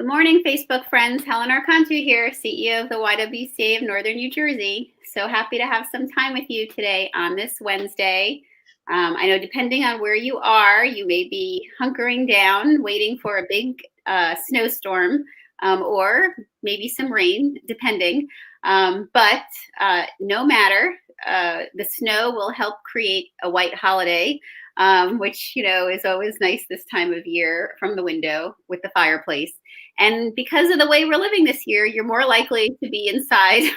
Good morning, Facebook friends. Helen Archontou here, CEO of the YWCA of Northern New Jersey. So happy to have some time with you today on this Wednesday. I know depending on where you are, you may be hunkering down, waiting for a big snowstorm or maybe some rain, depending. But no matter, the snow will help create a white holiday, which, is always nice this time of year from the window with the fireplace. And because of the way we're living this year, you're more likely to be inside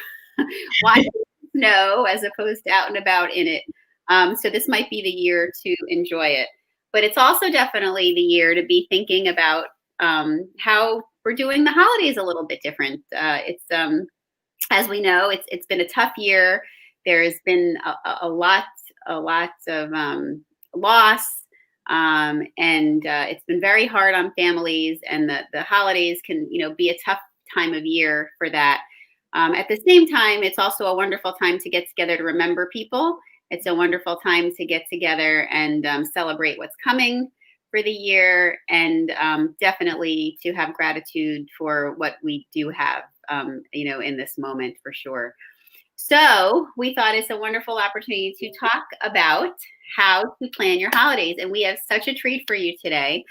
watching snow as opposed to out and about in it. So this might be the year to enjoy it. But it's also definitely the year to be thinking about how we're doing the holidays a little bit different. It's as we know, it's been a tough year. There's been a lot of loss. And it's been very hard on families, and the holidays can, be a tough time of year for that. At the same time, it's also a wonderful time to get together to remember people. It's a wonderful time to get together and celebrate what's coming for the year, and definitely to have gratitude for what we do have, in this moment for sure. So we thought it's a wonderful opportunity to talk about how to plan your holidays. And we have such a treat for you today.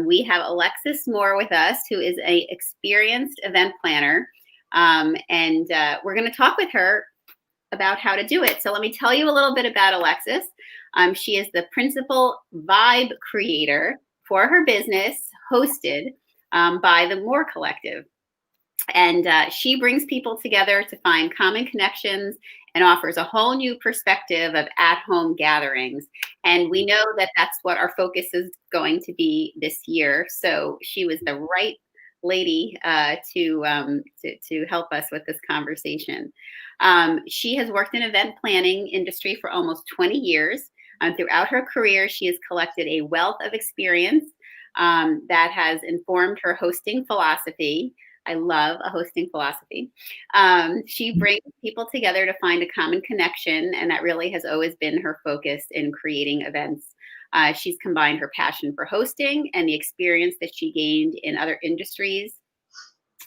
We have Alexis Moore with us, who is an experienced event planner. And we're going to talk with her about how to do it. So let me tell you a little bit about Alexis. She is the principal vibe creator for her business, hosted by the Moore Collective. And she brings people together to find common connections and offers a whole new perspective of at-home gatherings. And we know that that's what our focus is going to be this year. So she was the right lady to help us with this conversation. She has worked in event planning industry for almost 20 years. Throughout her career, she has collected a wealth of experience that has informed her hosting philosophy. I love a hosting philosophy. She brings people together to find a common connection, and that really has always been her focus in creating events. She's combined her passion for hosting and the experience that she gained in other industries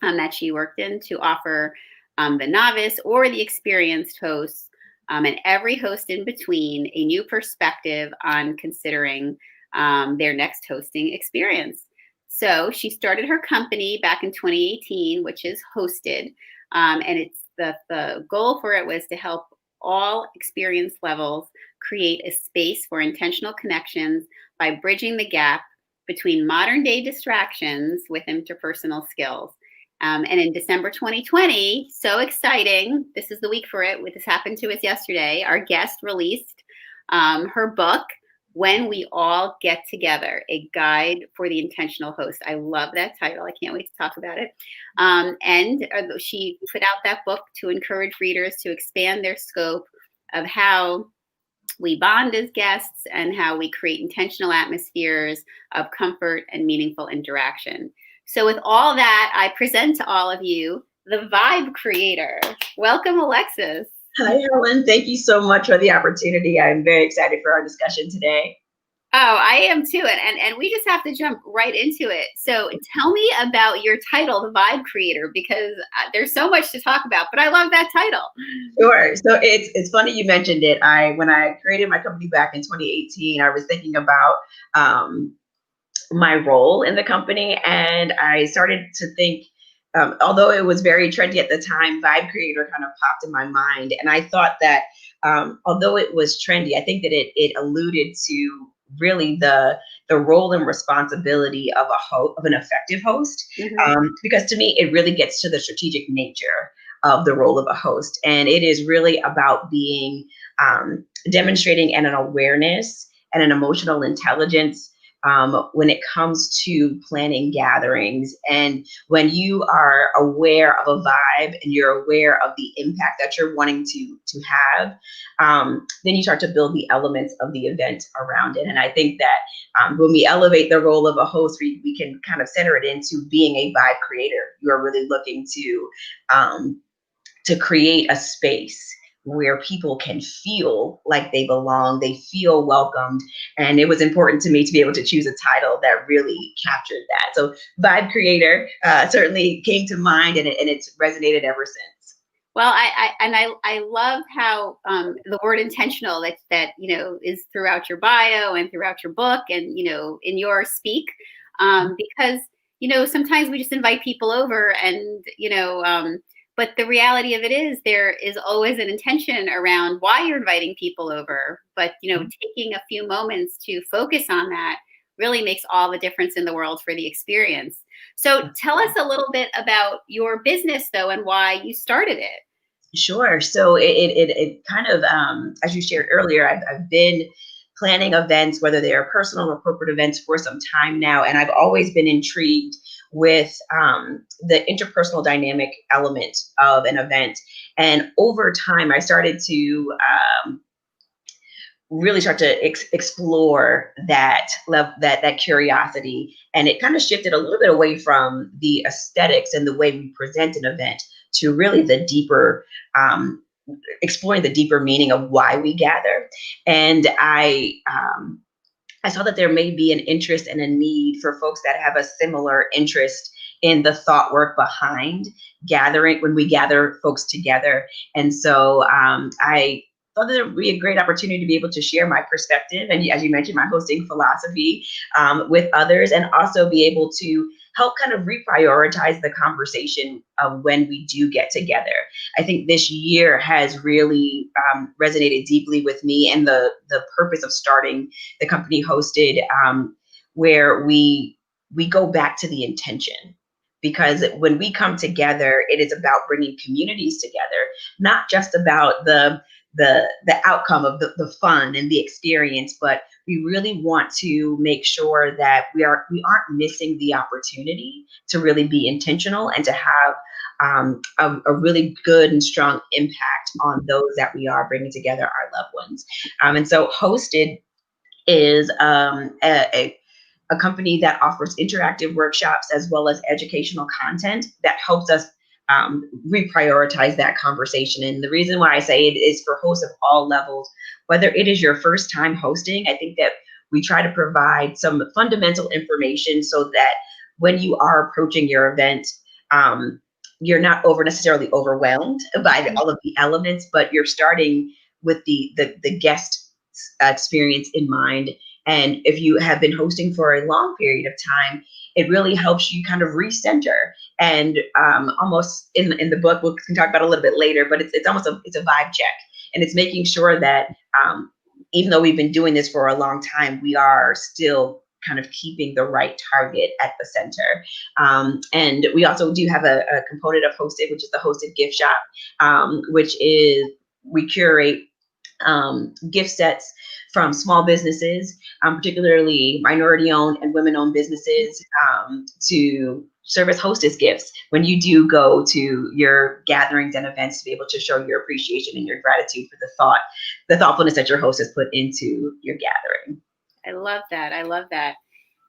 that she worked in to offer the novice or the experienced hosts and every host in between a new perspective on considering their next hosting experience. So she started her company back in 2018, which is Hosted. And it's the goal for it was to help all experience levels create a space for intentional connections by bridging the gap between modern day distractions with interpersonal skills. And in December 2020, so exciting, this is the week for it. This happened to us yesterday. Our guest released her book, When We All Get Together, a guide for the intentional host. I love that title. I can't wait to talk about it. And she put out that book to encourage readers to expand their scope of how we bond as guests and how we create intentional atmospheres of comfort and meaningful interaction. So with all that, I present to all of you the Vibe Creator. Welcome, Alexis. Hi, Helen. Thank you so much for the opportunity. I'm very excited for our discussion today. Oh, I am too. And we just have to jump right into it. So tell me about your title, The Vibe Creator, because there's so much to talk about, but I love that title. Sure. So it's funny you mentioned it. When I created my company back in 2018, I was thinking about my role in the company, and I started to think, although it was very trendy at the time, Vibe Creator kind of popped in my mind. And I thought that although it was trendy, I think that it alluded to really the role and responsibility of an effective host. Mm-hmm. Because to me, it really gets to the strategic nature of the role of a host. And it is really about being demonstrating an awareness and an emotional intelligence when it comes to planning gatherings. And when you are aware of a vibe and you're aware of the impact that you're wanting to have, then you start to build the elements of the event around it. And I think that when we elevate the role of a host, we can kind of center it into being a vibe creator. You are really looking to create a space where people can feel like they belong, they feel welcomed. And it was important to me to be able to choose a title that really captured that. So Vibe Creator certainly came to mind, and it's resonated ever since. Well, I love how the word intentional that is throughout your bio and throughout your book and in your speak, because sometimes we just invite people over and but the reality of it is there is always an intention around why you're inviting people over. But taking a few moments to focus on that really makes all the difference in the world for the experience. So tell us a little bit about your business, though, and why you started it. Sure. So it kind of, as you shared earlier, I've been planning events, whether they are personal or corporate events, for some time now. And I've always been intrigued with the interpersonal dynamic element of an event. And over time, I started to really start to explore that that curiosity, and it kind of shifted a little bit away from the aesthetics and the way we present an event to really the deeper exploring the deeper meaning of why we gather. And I saw that there may be an interest and a need for folks that have a similar interest in the thought work behind gathering, when we gather folks together. And so I thought that it would be a great opportunity to be able to share my perspective and, as you mentioned, my hosting philosophy with others, and also be able to help kind of reprioritize the conversation of when we do get together. I think this year has really resonated deeply with me, and the purpose of starting the company Hosted, where we go back to the intention. Because when we come together, it is about bringing communities together, not just about the outcome of the fun and the experience, but we really want to make sure that we aren't missing the opportunity to really be intentional and to have a really good and strong impact on those that we are bringing together, our loved ones. And so Hosted is a company that offers interactive workshops as well as educational content that helps us reprioritize that conversation. And the reason why I say it is for hosts of all levels, whether it is your first time hosting. I think that we try to provide some fundamental information so that when you are approaching your event, you're not necessarily overwhelmed by all of the elements, but you're starting with the guest experience in mind. And if you have been hosting for a long period of time, it really helps you kind of recenter. And almost in the book, we can talk about it a little bit later, but it's almost it's a vibe check. And it's making sure that even though we've been doing this for a long time, we are still kind of keeping the right target at the center. And we also do have a component of Hosted, which is the Hosted gift shop, which is we curate gift sets from small businesses, particularly minority-owned and women-owned businesses, to serve as hostess gifts when you do go to your gatherings and events, to be able to show your appreciation and your gratitude for the thoughtfulness that your host has put into your gathering. I love that. I love that.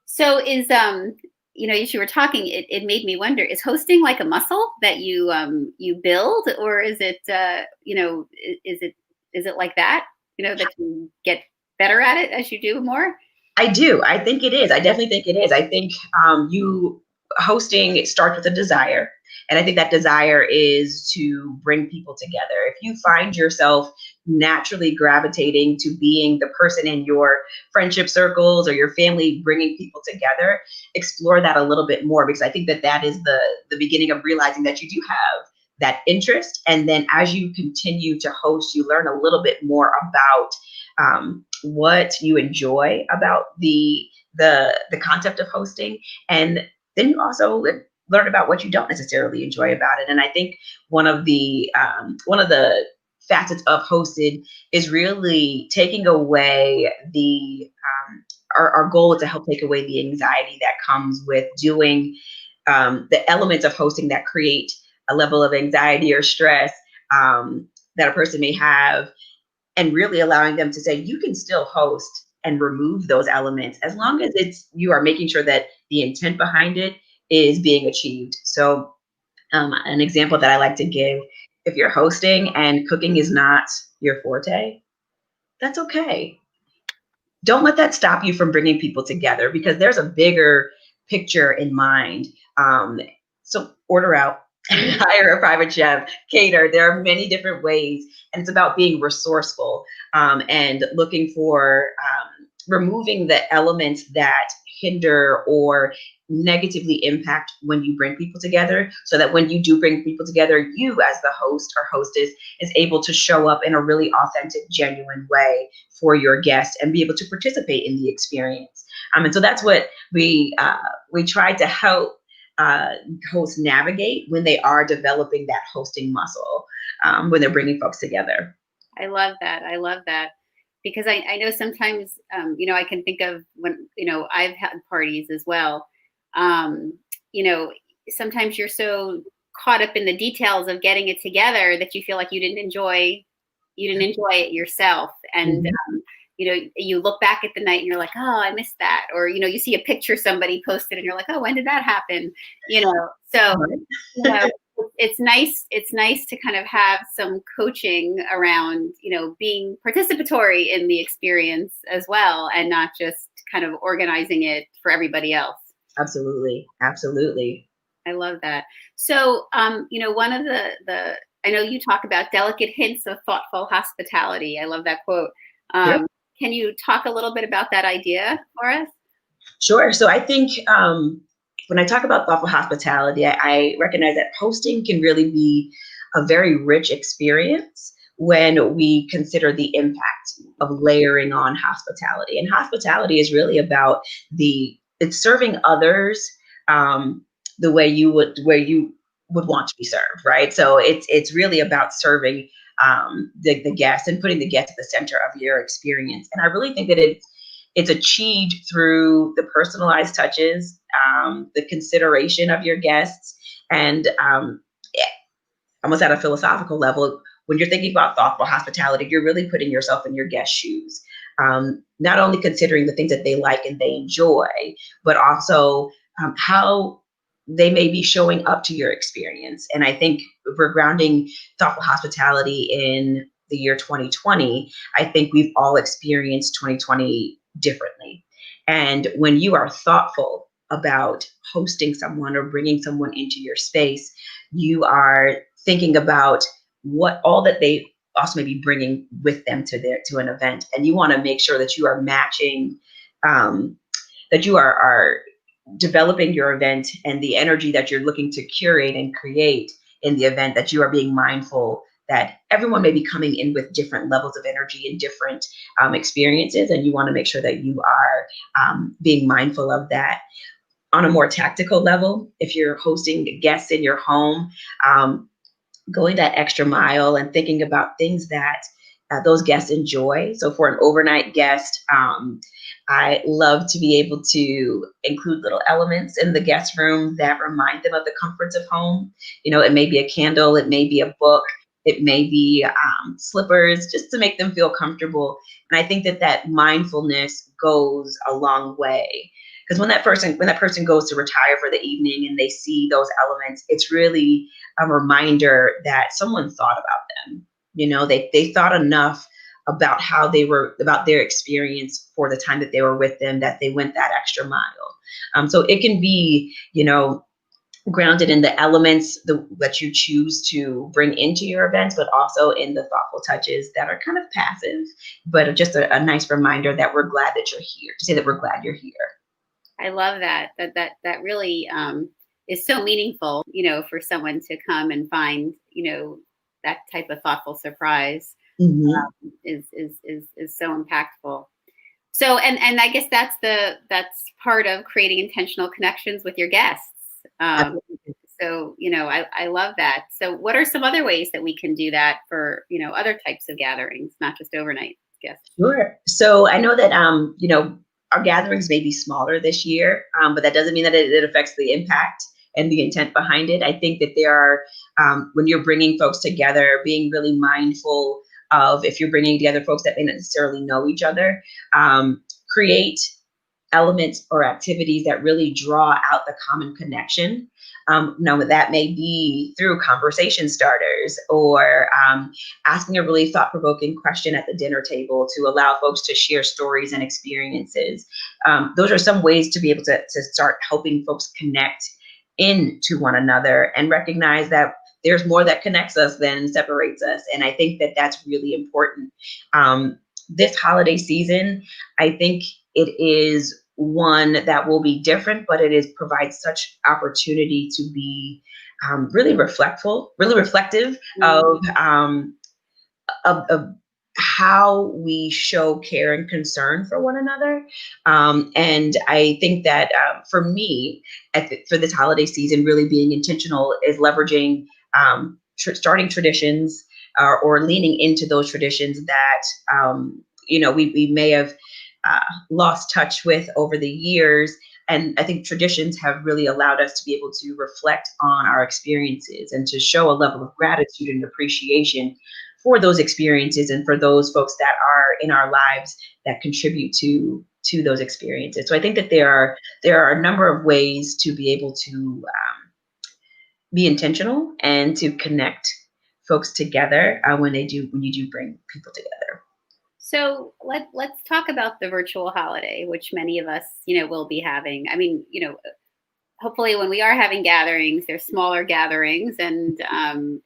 So is as you were talking, it made me wonder: is hosting like a muscle that you build, or is it is it like that? That you get better at it as you do more? I do. I think it is. I definitely think it is. I think hosting, it starts with a desire. And I think that desire is to bring people together. If you find yourself naturally gravitating to being the person in your friendship circles or your family bringing people together, explore that a little bit more, because I think that is the beginning of realizing that you do have that interest. And then as you continue to host, you learn a little bit more about what you enjoy about the concept of hosting, and then you also learn about what you don't necessarily enjoy about it. And I think one of the facets of Hosted is really taking away our goal is to help take away the anxiety that comes with doing the elements of hosting that create a level of anxiety or stress that a person may have, and really allowing them to say, you can still host and remove those elements as long as you are making sure that the intent behind it is being achieved. So an example that I like to give If you're hosting and cooking is not your forte, that's okay. Don't let that stop you from bringing people together, because there's a bigger picture in mind. So order out, hire a private chef, cater. There are many different ways, and it's about being resourceful, and looking for removing the elements that hinder or negatively impact when you bring people together, so that when you do bring people together, you as the host or hostess is able to show up in a really authentic, genuine way for your guests and be able to participate in the experience. And so that's what we try to help hosts navigate when they are developing that hosting muscle, when they're bringing folks together. I love that. I love that. Because I know sometimes, I can think of when, I've had parties as well. You know, sometimes you're so caught up in the details of getting it together that you feel like you didn't enjoy it yourself. And, you look back at the night and you're like, oh, I missed that. Or, you see a picture somebody posted and you're like, oh, when did that happen? So, it's nice to kind of have some coaching around, being participatory in the experience as well, and not just kind of organizing it for everybody else. Absolutely. Absolutely. I love that. So, one of the I know you talk about delicate hints of thoughtful hospitality. I love that quote. Yep. Can you talk a little bit about that idea for us? Sure. So I think when I talk about thoughtful hospitality, I recognize that hosting can really be a very rich experience when we consider the impact of layering on hospitality. And hospitality is really about it's serving others the way you would want to be served, right? So it's really about serving the guest and putting the guest at the center of your experience. And I really think that it's achieved through the personalized touches, the consideration of your guests, and almost at a philosophical level, when you're thinking about thoughtful hospitality, you're really putting yourself in your guest's shoes. Not only considering the things that they like and they enjoy, but also how they may be showing up to your experience. And I think if we're grounding thoughtful hospitality in the year 2020, I think we've all experienced 2020 differently. And when you are thoughtful about hosting someone or bringing someone into your space, you are thinking about what all that they also may be bringing with them to an event. And you want to make sure that you are matching, that you are developing your event and the energy that you're looking to curate and create in the event, that you are being mindful that everyone may be coming in with different levels of energy and different experiences. And you want to make sure that you are being mindful of that. On a more tactical level, if you're hosting guests in your home, going that extra mile and thinking about things that those guests enjoy. So for an overnight guest, I love to be able to include little elements in the guest room that remind them of the comforts of home. It may be a candle, it may be a book, it may be slippers, just to make them feel comfortable. And I think that mindfulness goes a long way. Because when that person goes to retire for the evening and they see those elements, it's really a reminder that someone thought about them. They thought enough about about their experience for the time that they were with them, that they went that extra mile. So it can be, grounded in the elements that you choose to bring into your events, but also in the thoughtful touches that are kind of passive, but just a nice reminder that we're glad that you're here, to say that we're glad you're here. I love that. That really is so meaningful, for someone to come and find, that type of thoughtful surprise. Mm-hmm. Is so impactful. So, and I guess that's part of creating intentional connections with your guests. So, I love that. So what are some other ways that we can do that for, other types of gatherings, not just overnight guests? Sure. So I know that, our gatherings may be smaller this year, but that doesn't mean that it affects the impact and the intent behind it. I think that there are, when you're bringing folks together, being really mindful of, if you're bringing together folks that may not necessarily know each other, create elements or activities that really draw out the common connection. Now, that may be through conversation starters or asking a really thought-provoking question at the dinner table to allow folks to share stories and experiences. Those are some ways to be able to start helping folks connect into one another and recognize that there's more that connects us than separates us. And I think that that's really important. This holiday season, I think it is one that will be different, but it is provides such opportunity to be really reflective of how we show care and concern for one another. And I think that for me, for this holiday season, really being intentional is leveraging starting traditions or leaning into those traditions that we may have lost touch with over the years. And I think traditions have really allowed us to be able to reflect on our experiences and to show a level of gratitude and appreciation for those experiences and for those folks that are in our lives that contribute to those experiences. So I think that there are a number of ways to be able to be intentional and to connect folks together when you do bring people together. So let's talk about the virtual holiday, which many of us, will be having. I mean, hopefully when we are having gatherings, they're smaller gatherings and,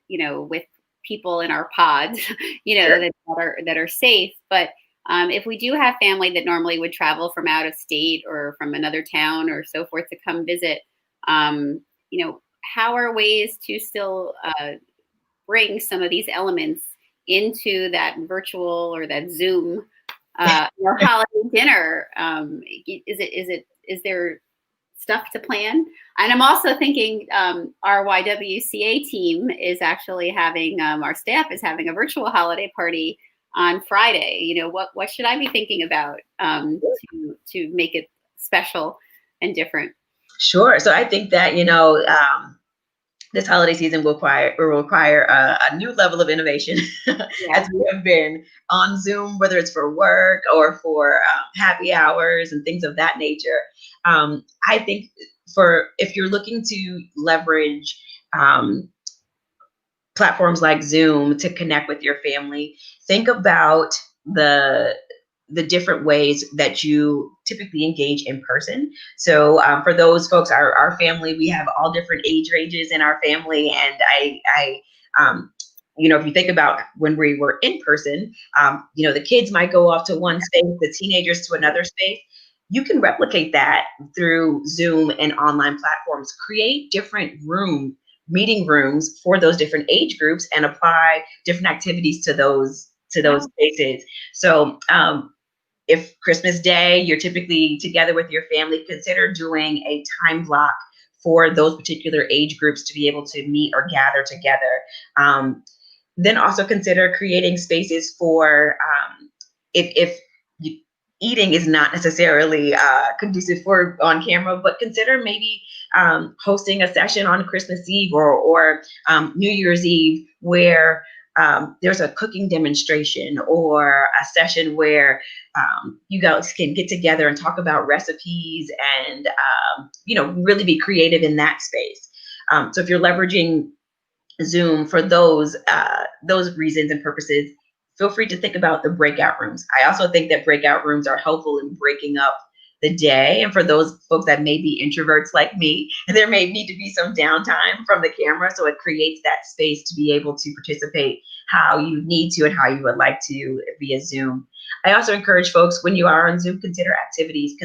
with people in our pods, Sure. that are safe. But if we do have family that normally would travel from out of state or from another town or so forth to come visit, how are ways to still bring some of these elements into that virtual or that Zoom or holiday dinner? Is there stuff to plan? And I'm also thinking our YWCA team is actually having our staff is having a virtual holiday party on Friday. What should I be thinking about to make it special and different? Sure. So I think that this holiday season will require a new level of innovation Yeah. as we have been on Zoom, whether it's for work or for happy hours and things of that nature. I think if you're looking to leverage platforms like Zoom to connect with your family, think about the different ways that you typically engage in person. So for those folks, our family, we have all different age ranges in our family. And if you think about when we were in person, the kids might go off to one space, the teenagers to another space. You can replicate that through Zoom and online platforms. Create different meeting rooms for those different age groups and apply different activities to those spaces. So if Christmas Day, you're typically together with your family, consider doing a time block for those particular age groups to be able to meet or gather together. Then also consider creating spaces for if eating is not necessarily conducive for on camera, but consider maybe hosting a session on Christmas Eve or New Year's Eve where there's a cooking demonstration or a session where you guys can get together and talk about recipes and really be creative in that space. So if you're leveraging Zoom for those reasons and purposes, feel free to think about the breakout rooms. I also think that breakout rooms are helpful in breaking up the day. And for those folks that may be introverts like me, there may need to be some downtime from the camera. So it creates that space to be able to participate how you need to and how you would like to via Zoom. I also encourage folks, when you are on Zoom, consider activities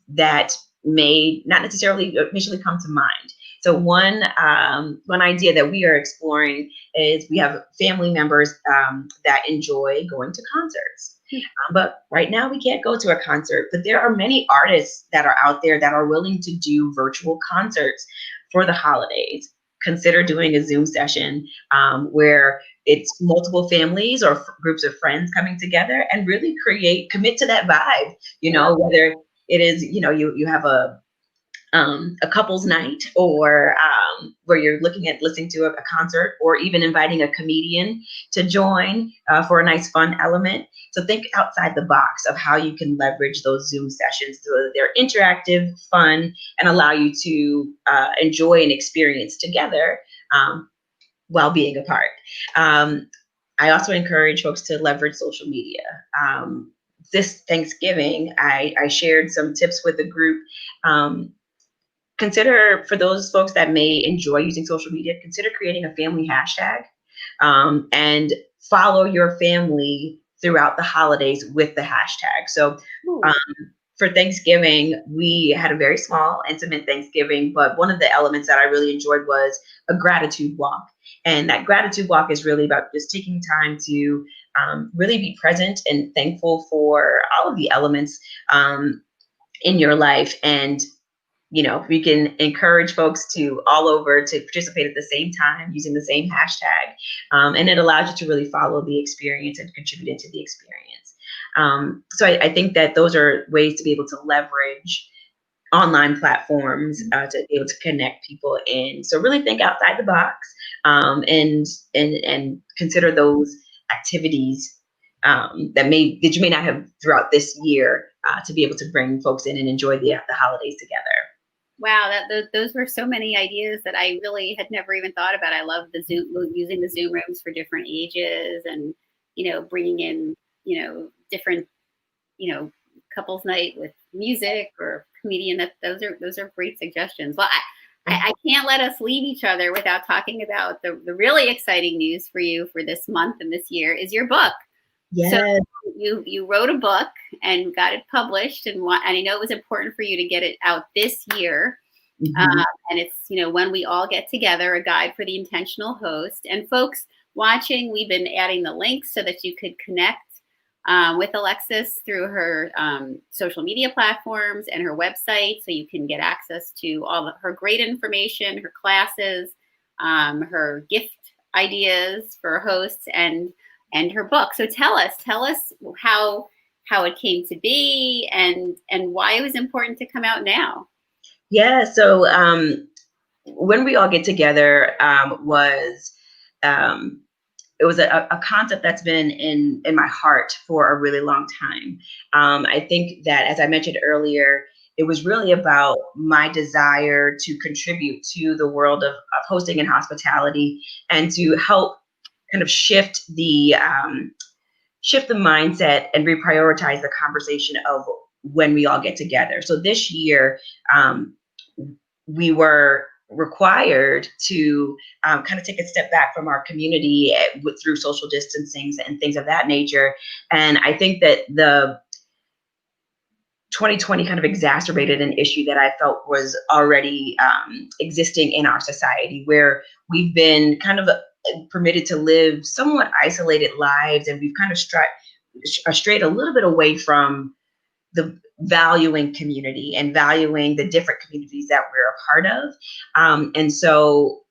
that may not necessarily initially come to mind. So one idea that we are exploring is we have family members that enjoy going to concerts. But right now we can't go to a concert, but there are many artists that are out there that are willing to do virtual concerts for the holidays. Consider doing a Zoom session where it's multiple families or groups of friends coming together and really commit to that vibe, whether it is, you have a couple's night, or where you're listening to a concert, or even inviting a comedian to join for a nice fun element. So think outside the box of how you can leverage those Zoom sessions so that they're interactive, fun, and allow you to enjoy an experience together while being apart. I also encourage folks to leverage social media. This Thanksgiving, I shared some tips with the group. Consider, for those folks that may enjoy using social media, consider creating a family hashtag and follow your family throughout the holidays with the hashtag. So for Thanksgiving, we had a very small, intimate Thanksgiving, but one of the elements that I really enjoyed was a gratitude walk. And that gratitude walk is really about just taking time to really be present and thankful for all of the elements in your life. And we can encourage folks all over to participate at the same time using the same hashtag. And it allows you to really follow the experience and contribute into the experience. So I think that those are ways to be able to leverage online platforms to be able to connect people in. So really think outside the box and consider those activities that you may not have throughout this year to be able to bring folks in and enjoy the holidays together. Wow, those were so many ideas that I really had never even thought about. I love the Zoom, using the Zoom rooms for different ages, and bringing in different couples night with music or comedian. Those are great suggestions. Well, I can't let us leave each other without talking about the really exciting news for you for this month and this year is your book. Yes. So you wrote a book and got it published, and I know it was important for you to get it out this year. Mm-hmm. And it's When We All Get Together, a guide for the intentional host. And folks watching, we've been adding the links so that you could connect with Alexis through her social media platforms and her website, so you can get access to all of her great information, her classes, her gift ideas for hosts, and her book. So tell us how it came to be and why it was important to come out now. Yeah. So When We All Get Together was it was a concept that's been in my heart for a really long time. I think that, as I mentioned earlier, it was really about my desire to contribute to the world of hosting and hospitality, and to help kind of shift the mindset and reprioritize the conversation of when we all get together. So this year, we were required to kind of take a step back from our community through social distancing and things of that nature. And I think that the 2020 kind of exacerbated an issue that I felt was already existing in our society, where we've been kind of permitted to live somewhat isolated lives, and we've kind of strayed a little bit away from the valuing community and valuing the different communities that we're a part of. And so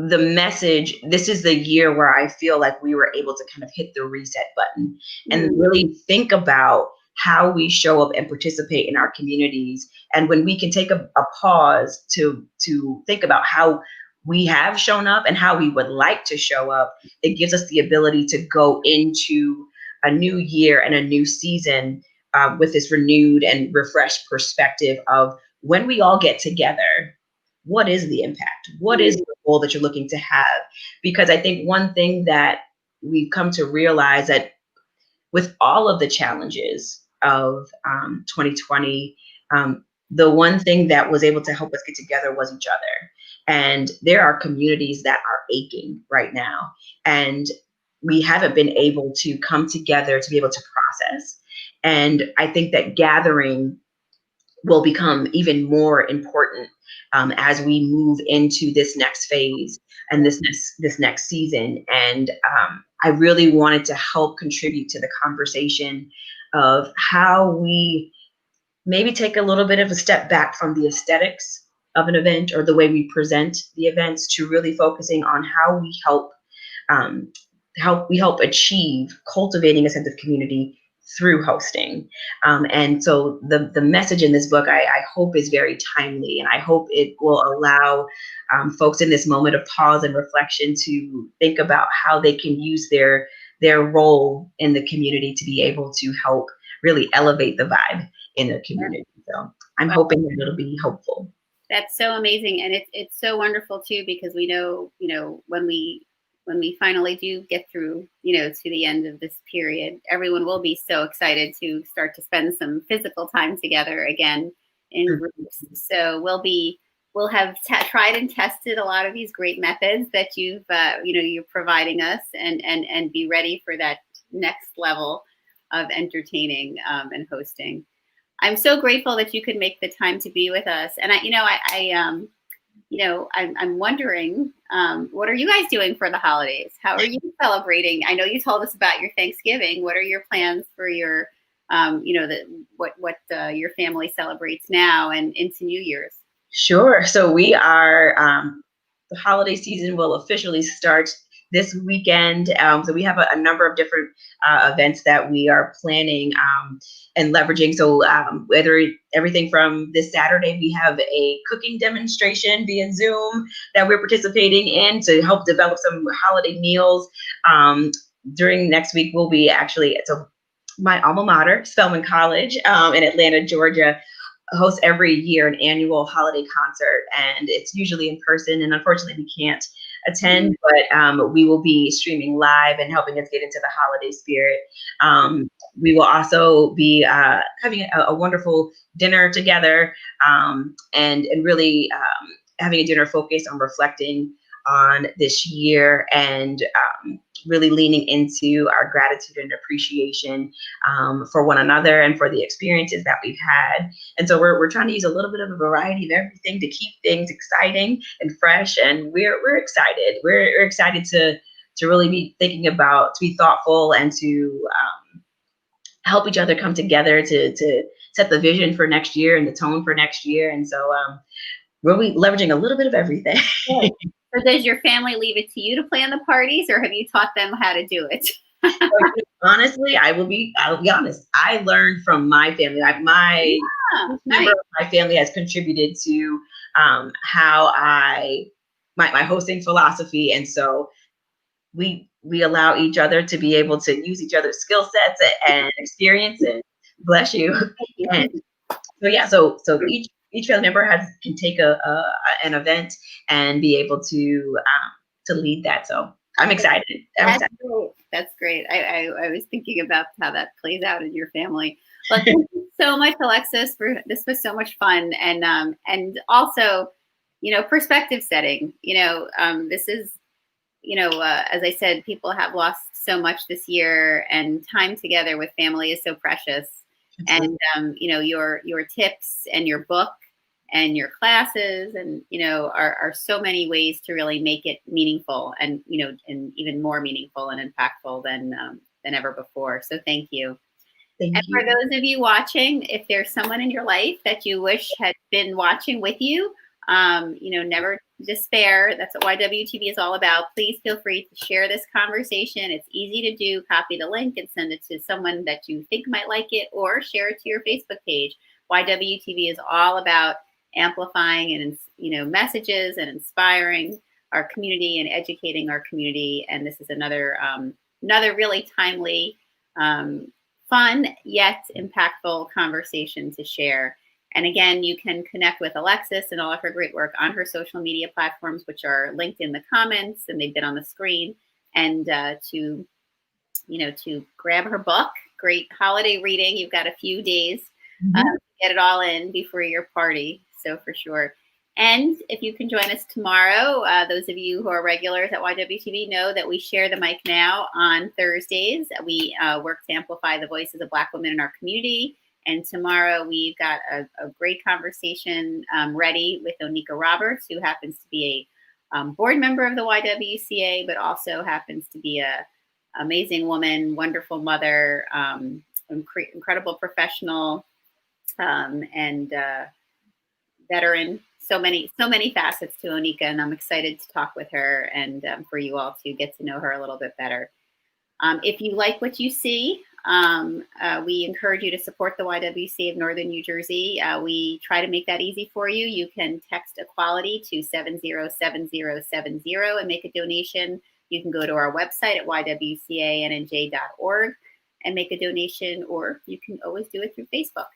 the message, this is the year where I feel like we were able to kind of hit the reset button and really think about how we show up and participate in our communities. And when we can take a pause to think about how we have shown up and how we would like to show up, it gives us the ability to go into a new year and a new season with this renewed and refreshed perspective of when we all get together, what is the impact? What is the goal that you're looking to have? Because I think one thing that we've come to realize, that with all of the challenges of 2020, the one thing that was able to help us get together was each other. And there are communities that are aching right now, and we haven't been able to come together to be able to process. And I think that gathering will become even more important as we move into this next phase and this next season. And I really wanted to help contribute to the conversation of how we maybe take a little bit of a step back from the aesthetics of an event or the way we present the events, to really focusing on how we help achieve cultivating a sense of community through hosting. And so the message in this book, I hope, is very timely, and I hope it will allow folks in this moment of pause and reflection to think about how they can use their role in the community to be able to help really elevate the vibe in the community. So I'm hoping that it'll be hopeful. That's so amazing, and it's so wonderful too, because we know, when we finally do get through, to the end of this period, everyone will be so excited to start to spend some physical time together again in groups. So we'll have tried and tested a lot of these great methods that you're providing us, and be ready for that next level of entertaining and hosting. I'm so grateful that you could make the time to be with us. And I'm wondering, what are you guys doing for the holidays? How are you celebrating? I know you told us about your Thanksgiving. What are your plans for your, what your family celebrates now and into New Year's? Sure. So we are, the holiday season will officially start this weekend. So we have a number of different events that we are planning and leveraging. So whether everything from this Saturday, we have a cooking demonstration via Zoom that we're participating in to help develop some holiday meals. During next week, we'll be actually, so my alma mater, Spelman College in Atlanta, Georgia, hosts every year an annual holiday concert, and it's usually in person, and unfortunately we can't attend, but we will be streaming live and helping us get into the holiday spirit. We will also be having a wonderful dinner together, and really having a dinner focused on reflecting on this year, and really leaning into our gratitude and appreciation for one another and for the experiences that we've had. And so we're trying to use a little bit of a variety of everything to keep things exciting and fresh. And we're excited. We're excited to really be thinking about, to be thoughtful, and to help each other come together to set the vision for next year and the tone for next year. And so we'll be leveraging a little bit of everything. Yeah. So does your family leave it to you to plan the parties, or have you taught them how to do it? Honestly, I'll be honest. I learned from my family. Like my member of my family has contributed to how my hosting philosophy, and so we allow each other to be able to use each other's skill sets and experience. And bless you. And so yeah, so each family member can take an event and be able to lead that. So I'm excited. That's great. I was thinking about how that plays out in your family. But thank you so much, Alexis. This was so much fun, and also, perspective setting. This is, as I said, people have lost so much this year, and time together with family is so precious. Absolutely. And your tips and your book and your classes, and are so many ways to really make it meaningful, and and even more meaningful and impactful than ever before. So thank you. Thank you. For those of you watching, if there's someone in your life that you wish had been watching with you, never despair. That's what YWTV is all about. Please feel free to share this conversation. It's easy to do. Copy the link and send it to someone that you think might like it, or share it to your Facebook page. YWTV is all about amplifying and messages and inspiring our community and educating our community. And this is another really timely, fun yet impactful conversation to share. And again, you can connect with Alexis and all of her great work on her social media platforms, which are linked in the comments, and they've been on the screen. And to grab her book, great holiday reading. You've got a few days to get it all in before your party. So for sure. And if you can join us tomorrow, those of you who are regulars at YWTV know that we share the mic now on Thursdays. We work to amplify the voices of Black women in our community. And tomorrow we've got a great conversation ready with Onika Roberts, who happens to be a board member of the YWCA, but also happens to be a amazing woman, wonderful mother, incredible professional, and veteran. So many facets to Onika, and I'm excited to talk with her and for you all to get to know her a little bit better. If you like what you see, We encourage you to support the YWCA of Northern New Jersey. We try to make that easy for you. You can text Equality to 707070 and make a donation. You can go to our website at ywcanj.org and make a donation, or you can always do it through Facebook.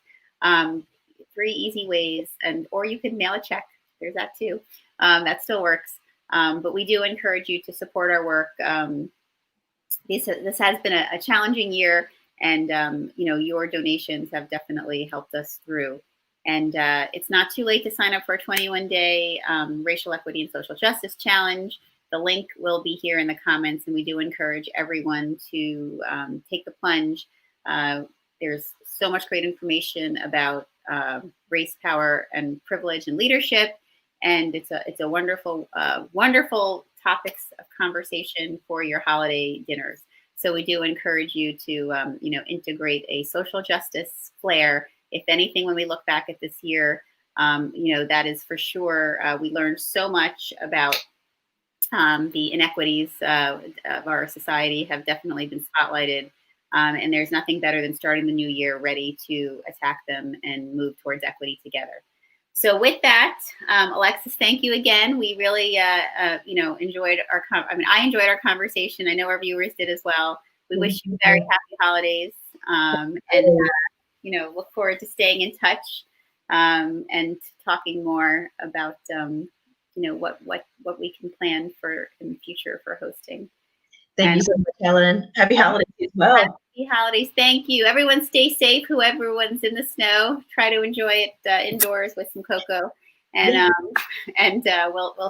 3 easy ways, or you can mail a check. There's that too. That still works. But we do encourage you to support our work. This has been a challenging year, and your donations have definitely helped us through. And it's not too late to sign up for a 21-day Racial Equity and Social Justice Challenge. The link will be here in the comments, and we do encourage everyone to take the plunge. There's so much great information about race, power, and privilege and leadership, and it's a wonderful, wonderful topics of conversation for your holiday dinners. So we do encourage you to integrate a social justice flair. If anything, when we look back at this year, that is for sure. We learned so much about the inequities of our society have definitely been spotlighted. And there's nothing better than starting the new year ready to attack them and move towards equity together. So with that, Alexis, thank you again. We really, enjoyed I enjoyed our conversation. I know our viewers did as well. We wish you very happy holidays, and look forward to staying in touch and talking more about what we can plan for in the future for hosting. Thank you so much, Helen. Happy holidays as well. Happy holidays. Thank you. Everyone stay safe. Whoever's in the snow, try to enjoy it indoors with some cocoa. And we'll